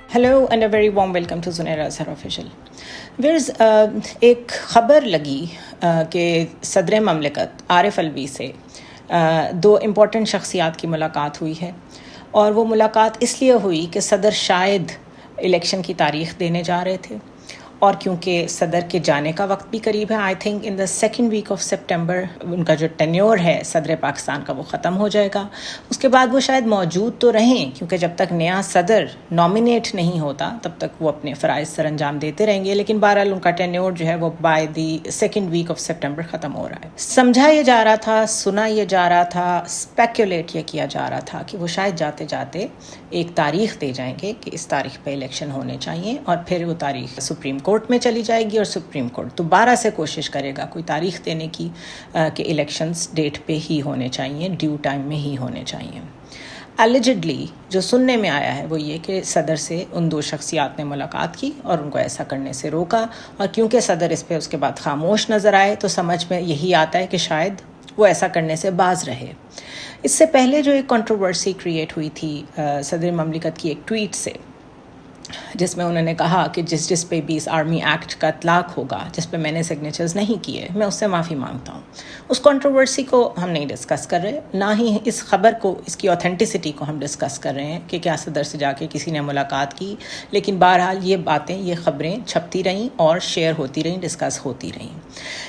Hello and a very warm welcome to Zunaira Azhar official wears. ایک خبر لگی کہ صدر مملکت عارف الوی سے دو امپورٹنٹ شخصیات کی ملاقات ہوئی ہے، اور وہ ملاقات اس لیے ہوئی کہ صدر شاید الیکشن کی تاریخ دینے جا رہے تھے، اور کیونکہ صدر کے جانے کا وقت بھی قریب ہے، I think in the second week of September ان کا جو ٹینیور ہے صدر پاکستان کا وہ ختم ہو جائے گا. اس کے بعد وہ شاید موجود تو رہیں، کیونکہ جب تک نیا صدر نامینیٹ نہیں ہوتا تب تک وہ اپنے فرائض سر انجام دیتے رہیں گے، لیکن بہرحال ان کا ٹینیور جو ہے وہ by the second week of September ختم ہو رہا ہے. سمجھا یہ جا رہا تھا، سنا یہ جا رہا تھا، اسپیکولیٹ یہ کیا جا رہا تھا کہ وہ شاید جاتے جاتے ایک تاریخ دے جائیں گے کہ اس تاریخ پہ الیکشن ہونے چاہیے، اور پھر وہ تاریخ سپریم کورٹ میں چلی جائے گی، اور سپریم کورٹ دوبارہ سے کوشش کرے گا کوئی تاریخ دینے کی کہ الیکشنز ڈیٹ پہ ہی ہونے چاہیے، ڈیو ٹائم میں ہی ہونے چاہیے. اللیجڈلی جو سننے میں آیا ہے وہ یہ کہ صدر سے ان دو شخصیات نے ملاقات کی اور ان کو ایسا کرنے سے روکا، اور کیونکہ صدر اس پہ اس کے بعد خاموش نظر آئے تو سمجھ میں یہی آتا ہے کہ شاید وہ ایسا کرنے سے باز رہے. اس سے پہلے جو ایک کنٹروورسی کریٹ ہوئی تھی صدر مملکت کی ایک ٹویٹ سے، جس میں انہوں نے کہا کہ جس پہ بھی اس آرمی ایکٹ کا اطلاق ہوگا، جس پہ میں نے سگنیچرز نہیں کیے، میں اس سے معافی مانگتا ہوں. اس کنٹروورسی کو ہم نہیں ڈسکس کر رہے، نہ ہی اس خبر کو، اس کی اوتھینٹسٹی کو ہم ڈسکس کر رہے ہیں کہ کیا صدر سے جا کے کسی نے ملاقات کی. لیکن بہرحال یہ باتیں، یہ خبریں چھپتی رہیں اور شیئر ہوتی رہیں، ڈسکس ہوتی رہیں.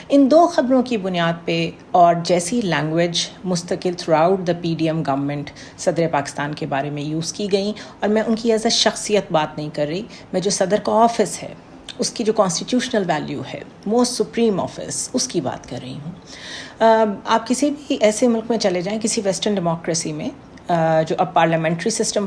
ان دو خبروں کی بنیاد پہ اور جیسی لینگویج مستقل throughout the P D M government صدر پاکستان کے بارے میں یوز کی گئیں، اور میں ان کی ایز اے شخصیت بات نہیں کر رہی، میں جو صدر کا آفس ہے، اس کی جو کانسٹیٹیوشنل ویلیو ہے، موسٹ سپریم آفس، اس کی بات کر رہی ہوں. آپ کسی بھی ایسے ملک میں چلے جائیں، کسی ویسٹرن ڈیموکریسی میں جو اب پارلیمنٹری سسٹم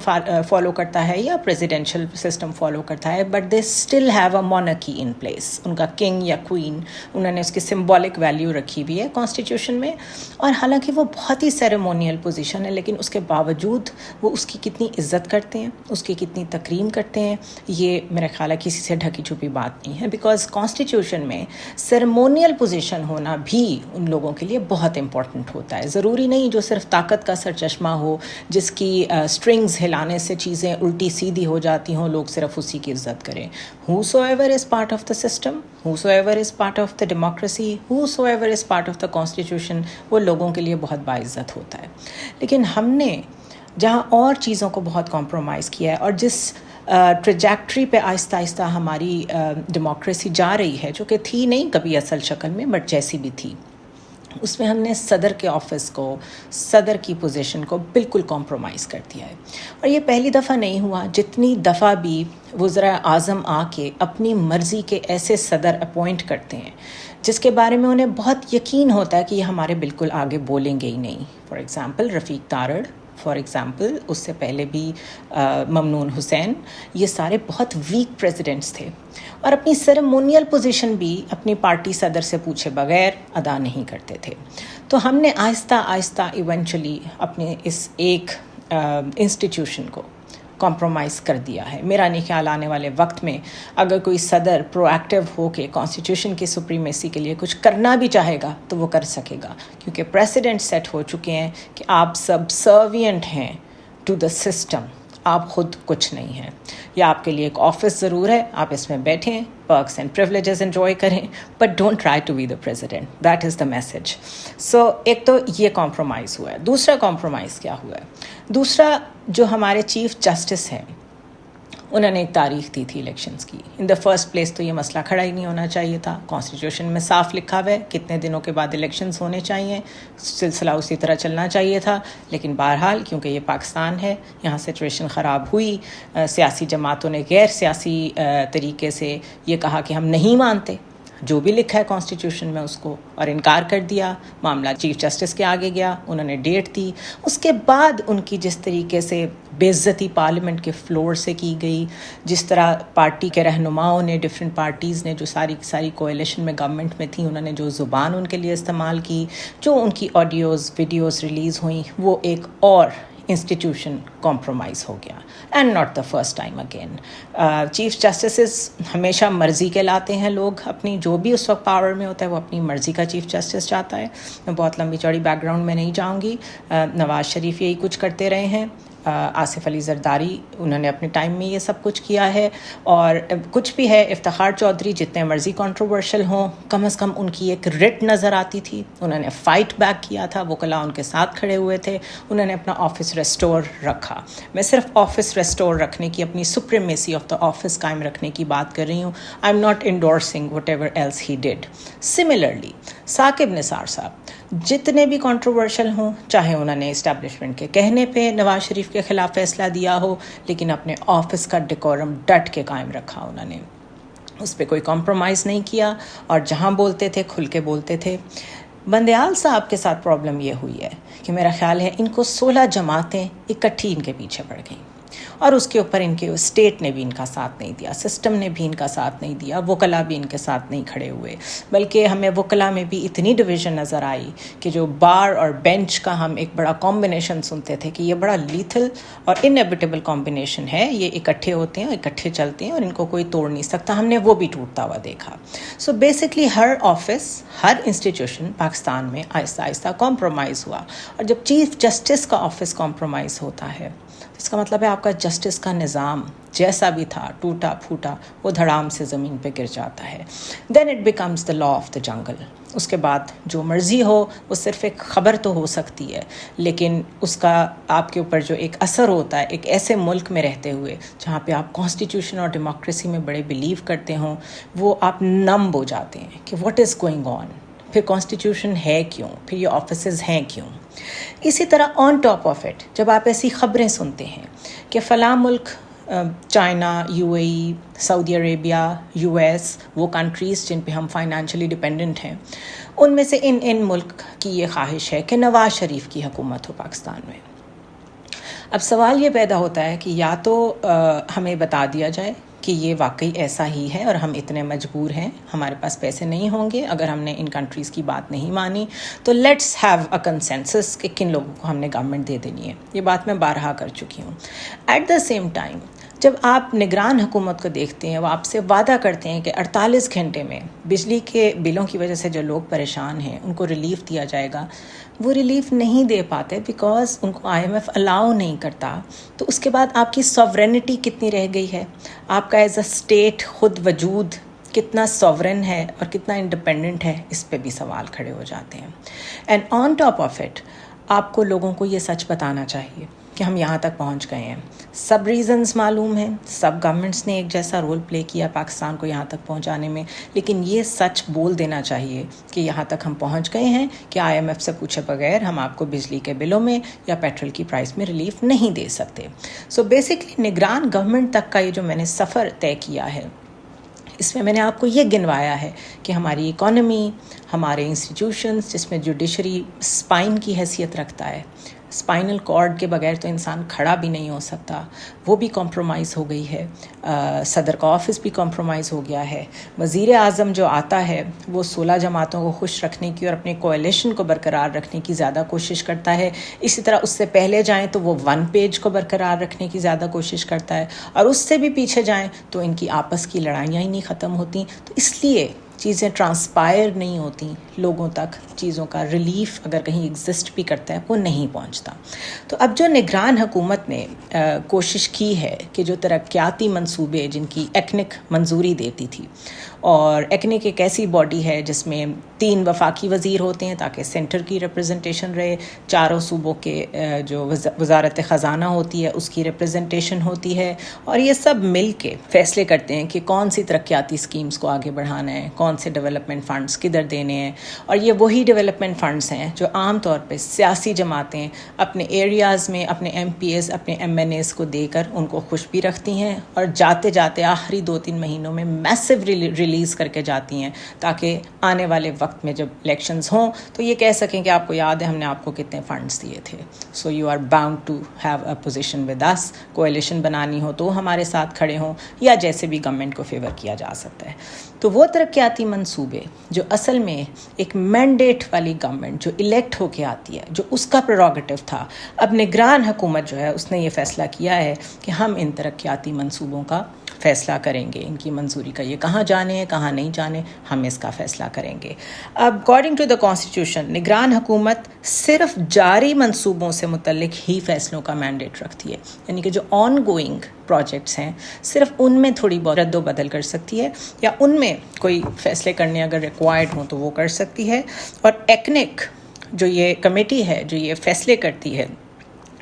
فالو کرتا ہے یا پریزیڈینشیل سسٹم فالو کرتا ہے، but they still have a monarchy in place. ان کا کنگ یا کوئین، انہوں نے اس کی سمبولک ویلیو رکھی ہوئی ہے کانسٹیٹیوشن میں، اور حالانکہ وہ بہت ہی سیریمونیل پوزیشن ہے، لیکن اس کے باوجود وہ اس کی کتنی عزت کرتے ہیں، اس کی کتنی تکریم کرتے ہیں، یہ میرا خیال ہے کسی سے ڈھکی چھپی بات نہیں ہے. بیکاز کانسٹیٹیوشن میں سیریمونیل پوزیشن ہونا بھی ان لوگوں کے لیے بہت امپورٹنٹ ہوتا ہے. ضروری نہیں جو صرف طاقت کا سرچشمہ ہو، جس کی اسٹرنگز ہلانے سے چیزیں الٹی سیدھی ہو جاتی ہوں، لوگ صرف اسی کی عزت کریں. whosoever is part of the system, whosoever is part of the democracy, whosoever is part of the constitution، وہ لوگوں کے لیے بہت باعزت ہوتا ہے. لیکن ہم نے جہاں اور چیزوں کو بہت کمپرومائز کیا ہے، اور جس ٹریجیکٹری پہ آہستہ آہستہ ہماری ڈیموکریسی جا رہی ہے، جو کہ تھی نہیں کبھی اصل شکل میں، بٹ جیسی بھی تھی، اس میں ہم نے صدر کے آفس کو، صدر کی پوزیشن کو بالکل کمپرومائز کر دیا ہے. اور یہ پہلی دفعہ نہیں ہوا، جتنی دفعہ بھی وزراء اعظم آ کے اپنی مرضی کے ایسے صدر اپوائنٹ کرتے ہیں جس کے بارے میں انہیں بہت یقین ہوتا ہے کہ یہ ہمارے بالکل آگے بولیں گے ہی نہیں. For example Rafiq Tarar, for example اس سے پہلے بھی ممنون حسین، یہ سارے بہت ویک پریزیڈنٹس تھے، اور اپنی سیریمونیل پوزیشن بھی اپنی پارٹی صدر سے پوچھے بغیر ادا نہیں کرتے تھے. تو ہم نے آہستہ آہستہ ایونچولی اپنے اس ایک انسٹیٹیوشن کو کمپرومائز کر دیا ہے. میرا نہیں خیال آنے والے وقت میں اگر کوئی صدر پرو ایکٹیو ہو کے کانسٹیٹیوشن کی سپریمیسی کے لیے کچھ کرنا بھی چاہے گا تو وہ کر سکے گا، کیونکہ پریسیڈنٹ سیٹ ہو چکے ہیں کہ آپ سب سروینٹ ہیں ٹو دا سسٹم، آپ خود کچھ نہیں ہیں. یا آپ کے لیے ایک آفس ضرور ہے، آپ اس میں بیٹھیں، پرکس اینڈ پریولیجز انجوائے کریں، but don't try to be the president. That is the message. So ایک تو یہ کمپرومائز ہوا ہے. دوسرا کمپرومائز کیا ہوا ہے؟ دوسرا جو ہمارے چیف جسٹس ہیں، انہوں نے ایک تاریخ دی تھی الیکشنز کی. ان دا فرسٹ پلیس تو یہ مسئلہ کھڑا ہی نہیں ہونا چاہیے تھا. کانسٹیٹیوشن میں صاف لکھا ہوا ہے کتنے دنوں کے بعد الیکشنز ہونے چاہیے، سلسلہ اسی طرح چلنا چاہیے تھا. لیکن بہرحال کیونکہ یہ پاکستان ہے، یہاں سچویشن خراب ہوئی، سیاسی جماعتوں نے غیر سیاسی طریقے سے یہ کہا کہ ہم نہیں مانتے جو بھی لکھا ہے کانسٹیٹیوشن میں اس کو، اور انکار کر دیا. معاملہ چیف جسٹس کے آگے گیا، انہوں نے ڈیٹ دی. اس کے بعد ان کی جس طریقے سے بے عزتی پارلیمنٹ کے فلور سے کی گئی، جس طرح پارٹی کے رہنماؤں نے، ڈفرینٹ پارٹیز نے جو ساری کوalition میں گورنمنٹ میں تھیں، انہوں نے جو زبان ان کے لیے استعمال کی، جو ان کی آڈیوز ویڈیوز ریلیز ہوئیں، وہ ایک اور انسٹیٹیوشن کمپرومائز ہو گیا. And not the first time again. Chief justices ہمیشہ مرضی کے لاتے ہیں لوگ، اپنی جو بھی اس وقت پاور میں ہوتا ہے وہ اپنی مرضی کا چیف جسٹس چاہتا ہے. میں بہت لمبی چوڑی بیک گراؤنڈ میں نہیں جاؤں گی. نواز شریف یہی کچھ کرتے رہے ہیں، آصف علی زرداری انہوں نے اپنے ٹائم میں یہ سب کچھ کیا ہے. اور کچھ بھی ہے افتخار چودھری جتنے مرضی کنٹروورشل ہوں کم از کم ان کی ایک رٹ نظر آتی تھی. انہوں نے فائٹ بیک کیا تھا, وکلاء ان کے ساتھ کھڑے ہوئے تھے, انہوں نے اپنا آفس ریسٹور رکھا. میں صرف آفس ریسٹور رکھنے کی, اپنی سپریمیسی آف دا آفس قائم رکھنے کی بات کر رہی ہوں. I am not endorsing whatever else he did. Similarly Saqib Nisar sahab جتنے بھی کنٹروورشل ہوں, چاہے انہوں نے اسٹیبلشمنٹ کے کہنے پہ نواز شریف کے خلاف فیصلہ دیا ہو, لیکن اپنے آفس کا ڈیکورم ڈٹ کے قائم رکھا. انہوں نے اس پہ کوئی کمپرومائز نہیں کیا اور جہاں بولتے تھے کھل کے بولتے تھے. بندیال صاحب کے ساتھ پرابلم یہ ہوئی ہے کہ میرا خیال ہے ان کو 16 جماعتیں اکٹھی ان کے پیچھے پڑ گئیں, اور اس کے اوپر ان کے اسٹیٹ نے بھی ان کا ساتھ نہیں دیا, سسٹم نے بھی ان کا ساتھ نہیں دیا, وکلاء بھی ان کے ساتھ نہیں کھڑے ہوئے. بلکہ ہمیں وکلاء میں بھی اتنی ڈویژن نظر آئی کہ جو بار اور بینچ کا ہم ایک بڑا کمبینیشن سنتے تھے کہ یہ بڑا لیتھل اور انیویٹیبل کمبینیشن ہے, یہ اکٹھے ہوتے ہیں, اکٹھے چلتے ہیں اور ان کو کوئی توڑ نہیں سکتا, ہم نے وہ بھی ٹوٹتا ہوا دیکھا. سو بیسکلی ہر آفس, ہر انسٹیٹیوشن پاکستان میں آہستہ آہستہ کمپرومائز ہوا. اور جب چیف جسٹس کا آفس کمپرومائز ہوتا ہے اس کا مطلب ہے آپ کا جسٹس کا نظام جیسا بھی تھا ٹوٹا پھوٹا وہ دھڑام سے زمین پہ گر جاتا ہے. Then it becomes the law of the jungle. اس کے بعد جو مرضی ہو وہ صرف ایک خبر تو ہو سکتی ہے, لیکن اس کا آپ کے اوپر جو ایک اثر ہوتا ہے ایک ایسے ملک میں رہتے ہوئے جہاں پہ آپ کانسٹیٹیوشن اور ڈیموکریسی میں بڑے بلیو کرتے ہوں, وہ آپ نمب ہو جاتے ہیں کہ واٹ از گوئنگ آن, پھر کانسٹیٹیوشن ہے کیوں, پھر یہ آفیسز ہیں کیوں. اسی طرح آن ٹاپ آف اٹ جب آپ ایسی خبریں سنتے ہیں کہ فلاں ملک, China, U A E, Saudi Arabia, U S, وہ کنٹریز جن پہ ہم فائنینشلی ڈپینڈنٹ ہیں, ان میں سے ان ملک کی یہ خواہش ہے کہ نواز شریف کی حکومت ہو پاکستان میں. اب سوال یہ پیدا ہوتا ہے کہ یا تو ہمیں بتا دیا جائے کہ یہ واقعی ایسا ہی ہے اور ہم اتنے مجبور ہیں, ہمارے پاس پیسے نہیں ہوں گے, اگر ہم نے ان کنٹریز کی بات نہیں مانی تو لیٹس ہیو اے کنسنسس کہ کن لوگوں کو ہم نے گورنمنٹ دے دینی ہے. یہ بات میں بارہا کر چکی ہوں. ایٹ دا سیم ٹائم جب آپ نگران حکومت کو دیکھتے ہیں, وہ آپ سے وعدہ کرتے ہیں کہ 48 گھنٹے میں بجلی کے بلوں کی وجہ سے جو لوگ پریشان ہیں ان کو ریلیف دیا جائے گا, وہ ریلیف نہیں دے پاتے بیکاز ان کو IMF الاؤ نہیں کرتا. تو اس کے بعد آپ کی سوورینٹی کتنی رہ گئی ہے, آپ کا ایز اے اسٹیٹ خود وجود کتنا سوورن ہے اور کتنا انڈیپینڈنٹ ہے, اس پہ بھی سوال کھڑے ہو جاتے ہیں. And on top of it آپ کو لوگوں کو یہ سچ بتانا چاہیے کہ ہم یہاں تک پہنچ گئے ہیں. سب ریزنز معلوم ہیں, سب گورنمنٹس نے ایک جیسا رول پلے کیا پاکستان کو یہاں تک پہنچانے میں, لیکن یہ سچ بول دینا چاہیے کہ یہاں تک ہم پہنچ گئے ہیں کہ IMF سے پوچھے بغیر ہم آپ کو بجلی کے بلوں میں یا پیٹرول کی پرائس میں ریلیف نہیں دے سکتے. سو بیسکلی نگران گورنمنٹ تک کا یہ جو میں نے سفر طے کیا ہے, اس میں نے آپ کو یہ گنوایا ہے کہ ہماری اکانومی, ہمارے انسٹیٹیوشنز جس میں جوڈیشری اسپائن کی حیثیت رکھتا ہے, اسپائنل کارڈ کے بغیر تو انسان کھڑا بھی نہیں ہو سکتا, وہ بھی کمپرومائز ہو گئی ہے. صدر کا آفس بھی کمپرومائز ہو گیا ہے. وزیر اعظم جو آتا ہے وہ 16 جماعتوں کو خوش رکھنے کی اور اپنے کولیشن کو برقرار رکھنے کی زیادہ کوشش کرتا ہے. اسی طرح اس سے پہلے جائیں تو وہ 1 پیج کو برقرار رکھنے کی زیادہ کوشش کرتا ہے, اور اس سے بھی پیچھے جائیں تو ان کی آپس کی لڑائیاں ہی نہیں ختم ہوتی. تو اس لیے چیزیں ٹرانسپائر نہیں ہوتی, لوگوں تک چیزوں کا ریلیف اگر کہیں ایگزسٹ بھی کرتا ہے وہ نہیں پہنچتا. تو اب جو نگران حکومت نے کوشش کی ہے کہ جو ترقیاتی منصوبے جن کی ایکنک منظوری دیتی تھی, اور ایکنک ایک ایسی باڈی ہے جس میں 3 وفاقی وزیر ہوتے ہیں تاکہ سینٹر کی ریپرزنٹیشن رہے, 4 صوبوں کے جو وزارت خزانہ ہوتی ہے اس کی ریپرزنٹیشن ہوتی ہے, اور یہ سب مل کے فیصلے کرتے ہیں کہ کون سی ترقیاتی اسکیمز کو آگے بڑھانا ہے, کون سے ڈیولپمنٹ فنڈز کدھر دینے ہیں. اور یہ وہی ڈیولپمنٹ فنڈز ہیں جو عام طور پہ سیاسی جماعتیں اپنے ایریاز میں اپنے MPs اپنے MNAs کو دے کر ان کو خوش بھی رکھتی ہیں, اور جاتے جاتے آخری 2-3 مہینوں میں میسو ریلیز کر کے جاتی ہیں تاکہ آنے والے وقت میں جب الیکشنز ہوں تو یہ کہہ سکیں کہ آپ کو یاد ہے ہم نے آپ کو کتنے فنڈز دیے تھے. So you are bound to have a position with us. Coalition بنانی ہو تو ہمارے ساتھ کھڑے ہوں, یا جیسے بھی گورنمنٹ کو فیور کیا جا سکتا ہے. تو وہ ترقیاتی منصوبے جو اصل میں ایک مینڈیٹ والی گورنمنٹ جو الیکٹ ہو کے آتی ہے, جو اس کا پریروگیٹو تھا, اب نگران حکومت جو ہے اس نے یہ فیصلہ کیا ہے کہ ہم ان ترقیاتی منصوبوں کا فیصلہ کریں گے ان کی منظوری کا، یہ کہاں جانے ہیں کہاں نہیں جانے، ہم اس کا فیصلہ کریں گے۔ اب اکارڈنگ ٹو دا کانسٹیٹیوشن نگران حکومت صرف جاری منصوبوں سے متعلق ہی فیصلوں کا مینڈیٹ رکھتی ہے، یعنی کہ جو آن گوئنگ پروجیکٹس ہیں صرف ان میں تھوڑی بہت رد و بدل کر سکتی ہے، یا ان میں کوئی فیصلے کرنے اگر ریکوائرڈ ہوں تو وہ کر سکتی ہے۔ اور ایکنک جو یہ کمیٹی ہے جو یہ فیصلے کرتی ہے،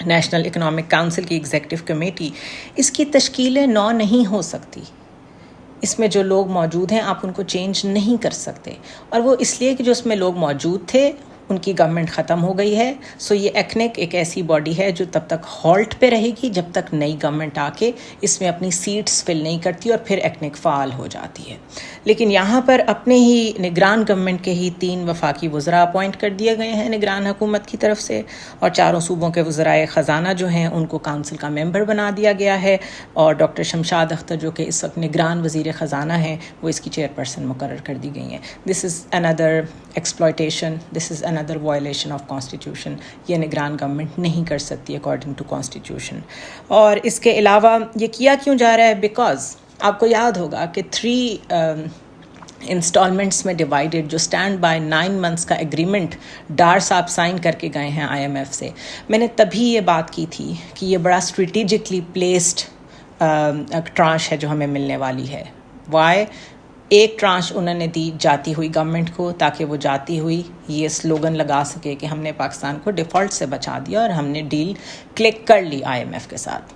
نیشنل اکنامک کونسل کی ایگزیکٹو کمیٹی، اس کی تشکیل نو نہیں ہو سکتی۔ اس میں جو لوگ موجود ہیں آپ ان کو چینج نہیں کر سکتے، اور وہ اس لیے کہ جو اس میں لوگ موجود تھے ان کی گورنمنٹ ختم ہو گئی ہے۔ سو یہ ایکنک ایک ایسی باڈی ہے جو تب تک ہالٹ پہ رہے گی جب تک نئی گورنمنٹ آ کے اس میں اپنی سیٹس فل نہیں کرتی، اور پھر ایکنک فعال ہو جاتی ہے۔ لیکن یہاں پر اپنے ہی نگران گورنمنٹ کے ہی 3 وفاقی وزراء اپوائنٹ کر دیے گئے ہیں نگران حکومت کی طرف سے، اور 4 صوبوں کے وزرائے خزانہ جو ہیں ان کو کونسل کا ممبر بنا دیا گیا ہے، اور ڈاکٹر شمشاد اختر جو کہ اس وقت نگران وزیر خزانہ ہیں وہ اس کی چیئرپرسن مقرر کر دی گئی ہیں۔ This is under exploitation, this is under violation of constitution. یہ نگران گورنمنٹ نہیں کر سکتی اکارڈنگ ٹو کانسٹیٹیوشن۔ اور اس کے علاوہ یہ کیا کیوں جا رہا ہے؟ بیکاز آپ کو یاد ہوگا کہ 3 انسٹالمنٹس میں ڈیوائیڈڈ جو اسٹینڈ بائی 9 منتھس کا ایگریمنٹ ڈار صاحب سائن کر کے گئے ہیں IMF سے، میں نے تبھی یہ بات کی تھی کہ یہ بڑا اسٹریٹجکلی پلیسڈ ٹرانش ہے جو ہمیں ملنے والی ہے۔ وائی؟ ایک ٹرانش انہوں نے دی جاتی ہوئی گورنمنٹ کو تاکہ وہ جاتی ہوئی یہ سلوگن لگا سکے کہ ہم نے پاکستان کو ڈیفالٹ سے بچا دیا اور ہم نے ڈیل کلک کر لی IMF کے ساتھ۔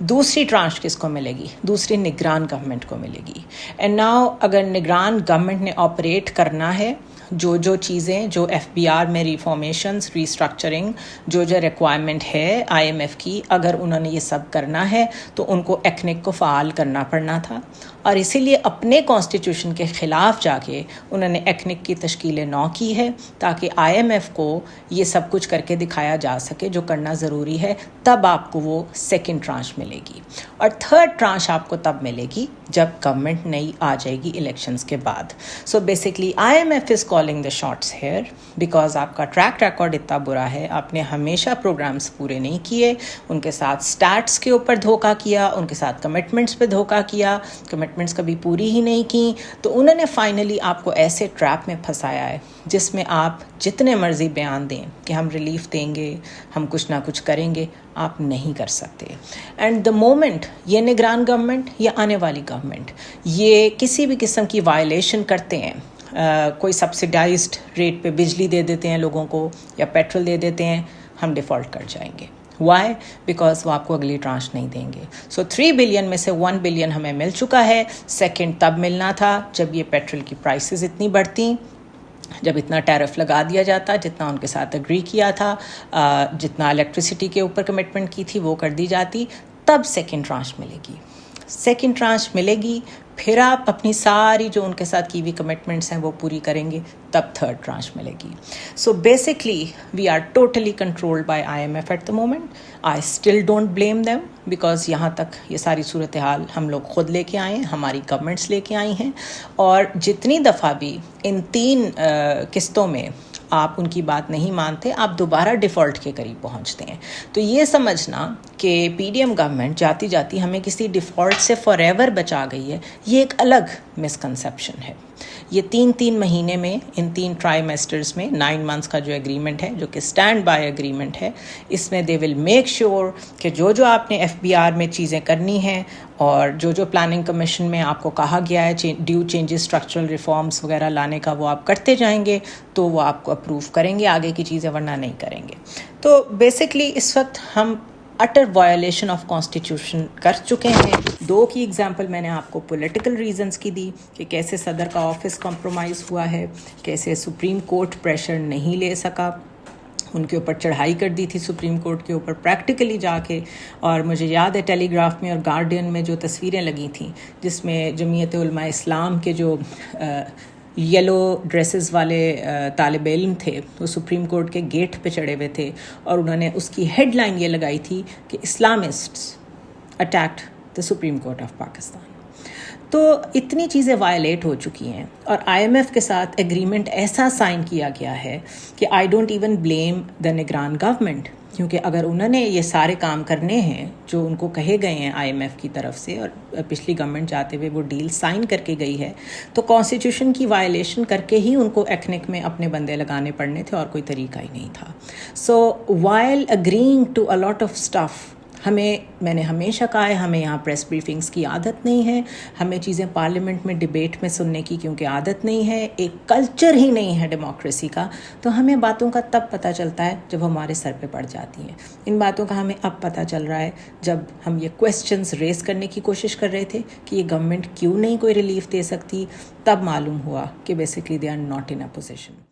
دوسری ٹرانش کس کو ملے گی؟ دوسری نگران گورنمنٹ کو ملے گی۔ اینڈ ناؤ اگر نگران گورنمنٹ نے آپریٹ کرنا ہے، جو چیزیں جو FBR میں ریفارمیشنز، ریسٹرکچرنگ، جو ریکوائرمنٹ ہے IMF کی، اگر انہوں نے یہ سب کرنا ہے تو ان کو ایکنک کو فعال کرنا پڑنا تھا، اور اسی لیے اپنے کانسٹیٹیوشن کے خلاف جا کے انہوں نے ایکنک کی تشکیل نو کی ہے تاکہ IMF کو یہ سب کچھ کر کے دکھایا جا سکے جو کرنا ضروری ہے، تب آپ کو وہ سیکنڈ ٹرانش ملے گی۔ اور تھرڈ ٹرانش آپ کو تب ملے گی جب گورنمنٹ نئی آ جائے گی الیکشنز کے بعد۔ So basically IMF is calling the shots here because آپ کا ٹریک ریکارڈ اتنا برا ہے، آپ نے ہمیشہ پروگرامز پورے نہیں کیے، ان کے ساتھ سٹیٹس کے اوپر دھوکہ کیا، ان کے ساتھ کمٹمنٹس پہ دھوکہ کیا، کمٹمنٹس کبھی پوری ہی نہیں کی، تو انہوں نے فائنلی آپ کو ایسے ٹریپ میں پھنسایا ہے جس میں آپ جتنے مرضی بیان دیں کہ ہم ریلیف دیں گے، ہم کچھ نہ کچھ کریں گے، آپ نہیں کر سکتے۔ اینڈ دا مومنٹ یہ نگران گورنمنٹ یا آنے والی گورنمنٹ یہ کسی بھی قسم کی وائلیشن کرتے ہیں، کوئی سبسیڈائزڈ ریٹ پہ بجلی دے دیتے ہیں لوگوں کو یا پیٹرول دے دیتے ہیں، ہم ڈیفالٹ کر جائیں گے۔ وائی؟ بیکاز وہ آپ کو اگلی ٹرانش نہیں دیں گے۔ سو 3 بلین میں سے 1 بلین ہمیں مل چکا ہے، سیکنڈ تب ملنا تھا جب یہ پیٹرول کی پرائسز اتنی بڑھتی، جب اتنا ٹیرف لگا دیا جاتا، جتنا ان کے ساتھ اگری کیا تھا، جتنا الیکٹریسٹی کے اوپر کمٹمنٹ کی تھی وہ کر دی جاتی، تب سیکنڈ ٹرانش ملے گی۔ سیکنڈ ٹرانش ملے گی، پھر آپ اپنی ساری جو ان کے ساتھ کی ہوئی کمٹمنٹس ہیں وہ پوری کریں گے، تب تھرڈ ٹرانش ملے گی۔ So basically we are totally controlled by IMF at the moment. I still don't blame them because یہاں تک یہ ساری صورتحال ہم لوگ خود لے کے آئے ہیں، ہماری گورنمنٹس لے کے آئی ہیں، اور جتنی دفعہ بھی ان 3 قسطوں میں آپ ان کی بات نہیں مانتے، آپ دوبارہ ڈیفالٹ کے قریب پہنچتے ہیں۔ تو یہ سمجھنا کہ PDM گورنمنٹ جاتی جاتی ہمیں کسی ڈیفالٹ سے فار ایور بچا گئی ہے، یہ ایک الگ مسکنسیپشن ہے۔ یہ 3 مہینے میں ان 3 ٹرائیمیسٹرز میں 9 منتھس کا جو ایگریمنٹ ہے جو کہ اسٹینڈ بائی ایگریمنٹ ہے، اس میں دے ول میک شیور کہ جو آپ نے FBR میں چیزیں کرنی ہیں اور جو پلاننگ کمیشن میں آپ کو کہا گیا ہے ڈیو چینجز، اسٹرکچرل ریفارمز وغیرہ لانے کا، وہ آپ کرتے جائیں گے تو وہ آپ کو اپروو کریں گے آگے کی چیزیں، ورنہ نہیں کریں گے۔ تو بیسکلی اس وقت ہم اٹر وائلیشن آف کانسٹیٹیوشن کر چکے ہیں۔ 2 کی ایگزامپل میں نے آپ کو پولیٹیکل ریزنز کی دی کہ کیسے صدر کا آفس کمپرومائز ہوا ہے، کیسے سپریم کورٹ پریشر نہیں لے سکا، ان کے اوپر چڑھائی کر دی تھی سپریم کورٹ کے اوپر پریکٹیکلی جا کے۔ اور مجھے یاد ہے ٹیلی گراف میں اور گارڈین میں جو تصویریں لگی تھیں جس میں جمعیت علماء اسلام کے جو یلو ڈریسز والے طالب علم تھے وہ سپریم کورٹ کے گیٹ پہ چڑھے ہوئے تھے، اور انہوں نے اس کی ہیڈ لائن یہ لگائی تھی کہ Islamists attacked the Supreme Court of Pakistan. تو اتنی چیزیں وائلیٹ ہو چکی ہیں، اور IMF کے ساتھ ایگریمنٹ ایسا سائن کیا گیا ہے کہ I don't even blame the نگران گورنمنٹ کیونکہ اگر انہوں نے یہ سارے کام کرنے ہیں جو ان کو کہے گئے ہیں IMF کی طرف سے، اور پچھلی گورنمنٹ جاتے ہوئے وہ ڈیل سائن کر کے گئی ہے، تو کانسٹیٹیوشن کی وائلیشن کر کے ہی ان کو ایکنک میں اپنے بندے لگانے پڑنے تھے، اور کوئی طریقہ ہی نہیں تھا. So while agreeing to a lot of stuff, میں نے ہمیشہ کہا ہے ہمیں یہاں پریس بریفنگس کی عادت نہیں ہے، ہمیں چیزیں پارلیمنٹ میں ڈیبیٹ میں سننے کی کیونکہ عادت نہیں ہے، ایک کلچر ہی نہیں ہے ڈیموکریسی کا. تو ہمیں باتوں کا تب پتہ چلتا ہے جب ہمارے سر پہ پڑ جاتی ہیں. ان باتوں کا ہمیں اب پتہ چل رہا ہے جب ہم یہ کویسچنز ریز کرنے کی کوشش کر رہے تھے کہ یہ گورنمنٹ کیوں نہیں کوئی ریلیف دے سکتی، تب معلوم ہوا کہ basically they are not in a position.